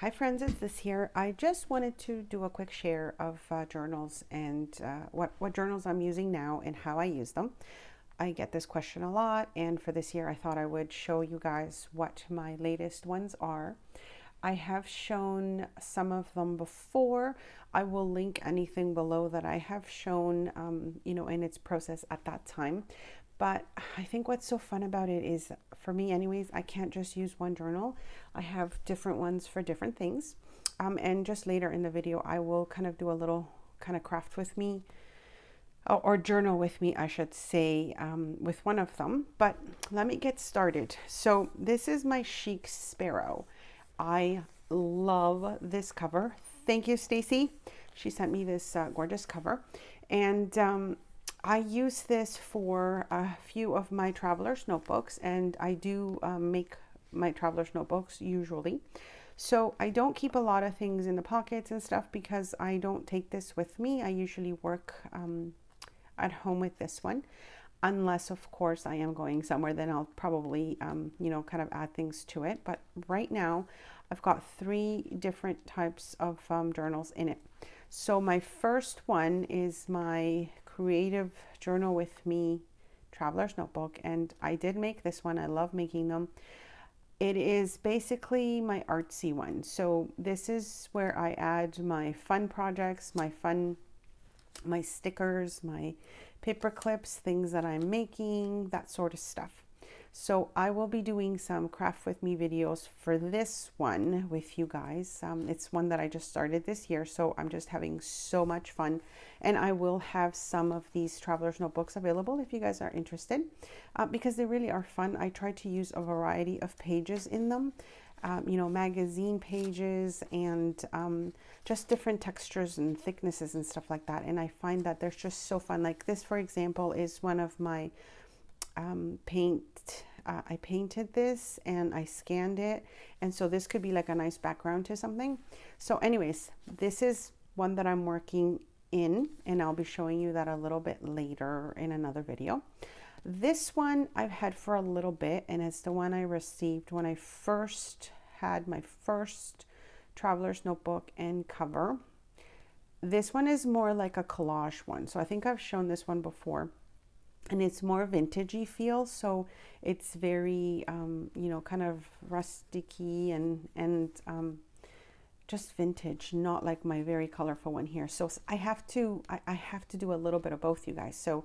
Hi friends, it's this here. I just wanted to do a quick share of journals and what journals I'm using now and how I use them. I get this question a lot, and for this year I thought I would show you guys what my latest ones are. I have shown some of them before. I will link anything below that I have shown, in its process at that time. But I think what's so fun about it is, for me anyways, I can't just use one journal. I have different ones for different things. And just later in the video, I will kind of do a little kind of craft with me, or journal with me, I should say, with one of them. But let me get started. So this is my Chic Sparrow. I love this cover. Thank you, Stacy. She sent me this gorgeous cover. And I use this for a few of my traveler's notebooks, and I do make my traveler's notebooks usually. So I don't keep a lot of things in the pockets and stuff because I don't take this with me. I usually work at home with this one, unless of course I am going somewhere, then I'll probably kind of add things to it. But right now I've got three different types of journals in it. So my first one is my Creative Journal with Me traveler's notebook, and I did make this one. I love making them. It is basically my artsy one. So this is where I add my fun projects, my stickers, my paper clips, things that I'm making, that sort of stuff. So I will be doing some craft with me videos for this one with you guys. It's one that I just started this year, so I'm just having so much fun. And I will have some of these traveler's notebooks available if you guys are interested, because they really are fun. I try to use a variety of pages in them. Magazine pages and just different textures and thicknesses and stuff like that. And I find that they're just so fun. Like this, for example, is one of my I painted this and I scanned it. And so this could be like a nice background to something. So anyways, this is one that I'm working in, and I'll be showing you that a little bit later in another video. This one I've had for a little bit, and it's the one I received when I first had my first traveler's notebook and cover. This one is more like a collage one. So I think I've shown this one before, and it's more vintagey feel. So it's very, kind of rusticy and just vintage, not like my very colorful one here. So I have to do a little bit of both, you guys. So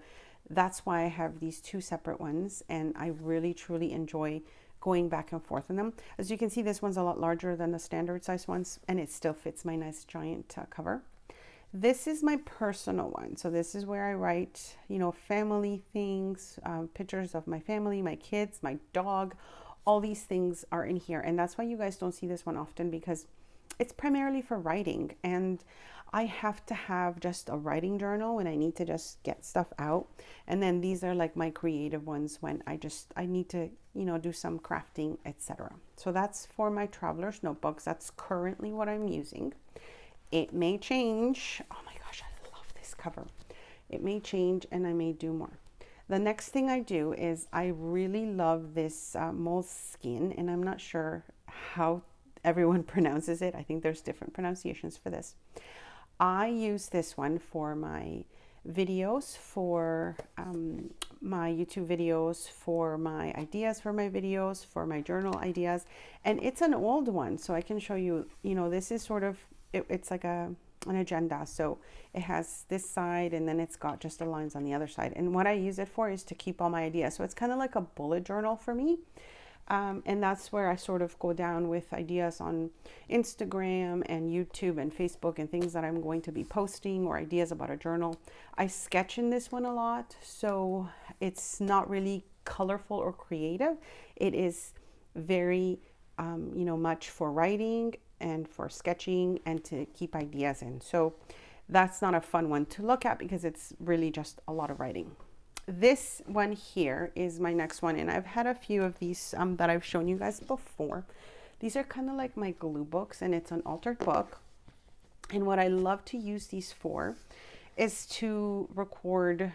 that's why I have these two separate ones, and I really truly enjoy going back and forth in them. As you can see, this one's a lot larger than the standard size ones, and it still fits my nice giant cover. This is my personal one. So this is where I write, family things, pictures of my family, my kids, my dog, all these things are in here. And that's why you guys don't see this one often, because it's primarily for writing, and I have to have just a writing journal when I need to just get stuff out. And then these are like my creative ones when I need to, do some crafting, etc. So that's for my traveler's notebooks. That's currently what I'm using. It may change. Oh my gosh, I love this cover. It may change and I may do more. The next thing I do is I really love this Moleskine, and I'm not sure how everyone pronounces it. I think there's different pronunciations for this. I use this one for my videos, for my YouTube videos, for my ideas for my videos, for my journal ideas. And it's an old one, so I can show you, this is sort of, it's like an agenda. So it has this side, and then it's got just the lines on the other side. And what I use it for is to keep all my ideas. So it's kind of like a bullet journal for me. And that's where I sort of go down with ideas on Instagram and YouTube and Facebook and things that I'm going to be posting, or ideas about a journal. I sketch in this one a lot, so it's not really colorful or creative. It is very, much for writing and for sketching and to keep ideas in. So that's not a fun one to look at because it's really just a lot of writing. This one here is my next one, and I've had a few of these that I've shown you guys before. These are kind of like my glue books, and it's an altered book. And what I love to use these for is to record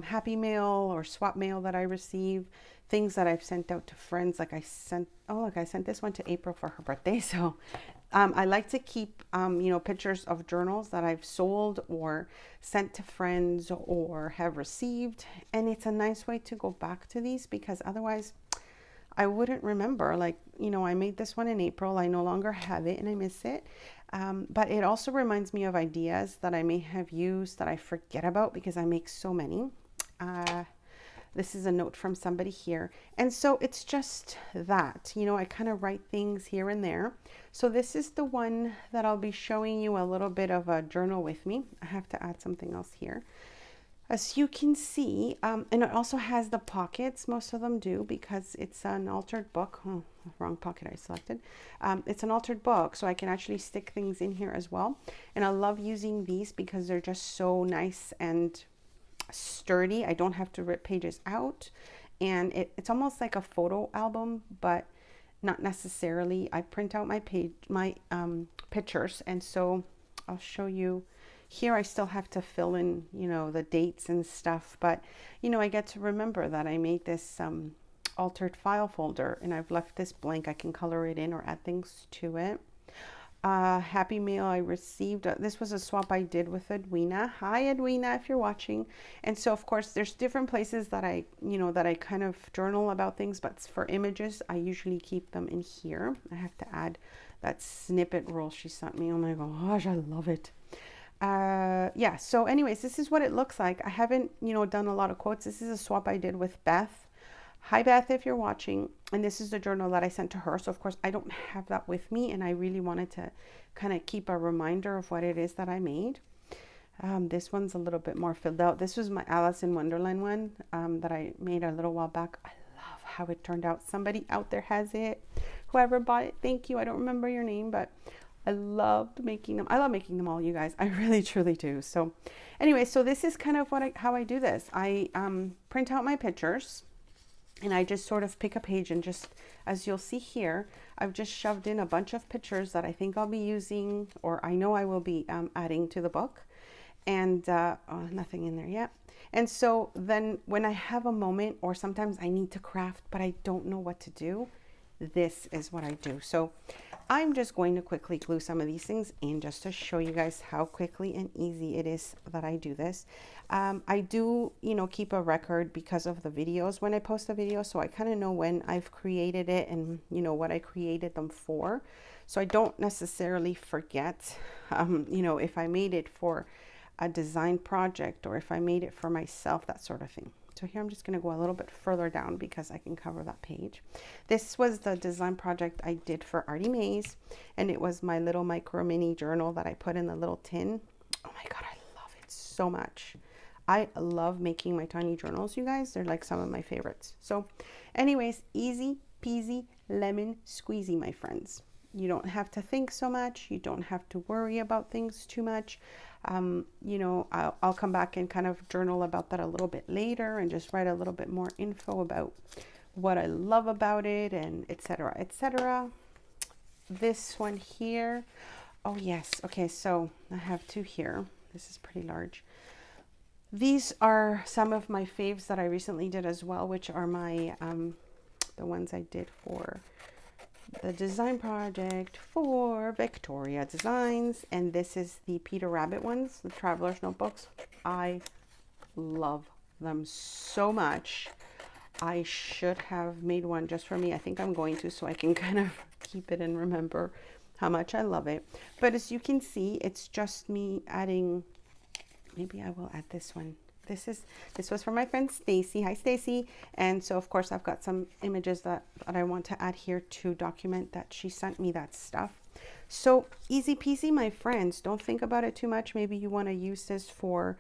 happy mail or swap mail that I receive, things that I've sent out to friends. Like I sent this one to April for her birthday. So I like to keep, pictures of journals that I've sold or sent to friends or have received. And it's a nice way to go back to these because otherwise I wouldn't remember. Like, I made this one in April. I no longer have it and I miss it. But it also reminds me of ideas that I may have used that I forget about because I make so many. This is a note from somebody here. And so it's just that, I kind of write things here and there. So this is the one that I'll be showing you a little bit of a journal with me. I have to add something else here. As you can see, and it also has the pockets. Most of them do because it's an altered book. Oh, wrong pocket I selected. It's an altered book, so I can actually stick things in here as well. And I love using these because they're just so nice and sturdy. I don't have to rip pages out. And it's almost like a photo album, but not necessarily. I print out my pictures, and so I'll show you. Here I still have to fill in, the dates and stuff, but, I get to remember that I made this altered file folder and I've left this blank. I can color it in or add things to it. Happy mail I received. This was a swap I did with Edwina. Hi, Edwina, if you're watching. And so, of course, there's different places that I kind of journal about things, but for images, I usually keep them in here. I have to add that snippet rule she sent me. Oh my gosh, I love it. Yeah, so anyways, this is what it looks like. I haven't, done a lot of quotes. This is a swap I did with Beth. Hi, Beth, if you're watching. And this is the journal that I sent to her. So, of course, I don't have that with me. And I really wanted to kind of keep a reminder of what it is that I made. This one's a little bit more filled out. This was my Alice in Wonderland one that I made a little while back. I love how it turned out. Somebody out there has it. Whoever bought it, thank you. I don't remember your name, but I loved making them. I love making them all, you guys. I really, truly do. So anyway, so this is kind of how I do this. I print out my pictures and I just sort of pick a page and just, as you'll see here, I've just shoved in a bunch of pictures that I think I'll be using or I know I will be adding to the book. And nothing in there yet. And so then when I have a moment or sometimes I need to craft, but I don't know what to do, this is what I do. So I'm just going to quickly glue some of these things in just to show you guys how quickly and easy it is that I do this. I do, keep a record because of the videos when I post a video. So I kind of know when I've created it and, what I created them for. So I don't necessarily forget, if I made it for a design project or if I made it for myself, that sort of thing. So here I'm just going to go a little bit further down because I can cover that page. This was the design project I did for Artie Mays, and it was my little micro mini journal that I put in the little tin. Oh my God, I love it so much. I love making my tiny journals, you guys. They're like some of my favorites. So anyways, easy peasy lemon squeezy, my friends. You don't have to think so much. You don't have to worry about things too much. I'll come back and kind of journal about that a little bit later and just write a little bit more info about what I love about it and etc. etc. This one here. Oh yes. Okay. So I have two here. This is pretty large. These are some of my faves that I recently did as well, which are my, the ones I did for the design project for Victoria Designs, and this is the Peter Rabbit ones, the Traveler's Notebooks. I love them so much. I should have made one just for me. I think I'm going to, so I can kind of keep it and remember how much I love it. But as you can see, it's just me adding, maybe I will add this one. This was from my friend Stacy. Hi, Stacy. And so, of course, I've got some images that I want to add here to document that she sent me that stuff. So easy peasy, my friends. Don't think about it too much. Maybe you want to use this for,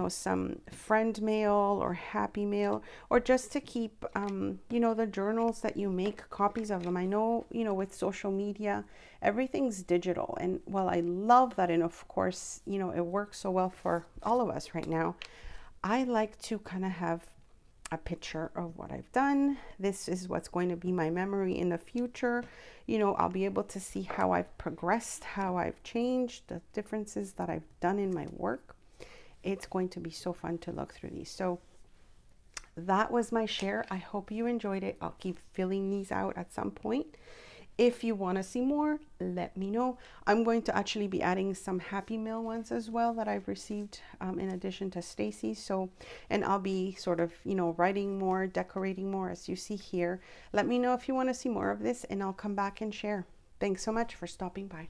some friend mail or happy mail, or just to keep, the journals that you make, copies of them. I know, with social media, everything's digital. And while I love that, and of course, it works so well for all of us right now, I like to kind of have a picture of what I've done. This is what's going to be my memory in the future. I'll be able to see how I've progressed, how I've changed, the differences that I've done in my work. It's going to be so fun to look through these. So that was my share. I hope you enjoyed it. I'll keep filling these out at some point. If you want to see more, let me know. I'm going to actually be adding some Happy Meal ones as well that I've received in addition to Stacy's. So, and I'll be sort of, you know, writing more, decorating more as you see here. Let me know if you want to see more of this and I'll come back and share. Thanks so much for stopping by.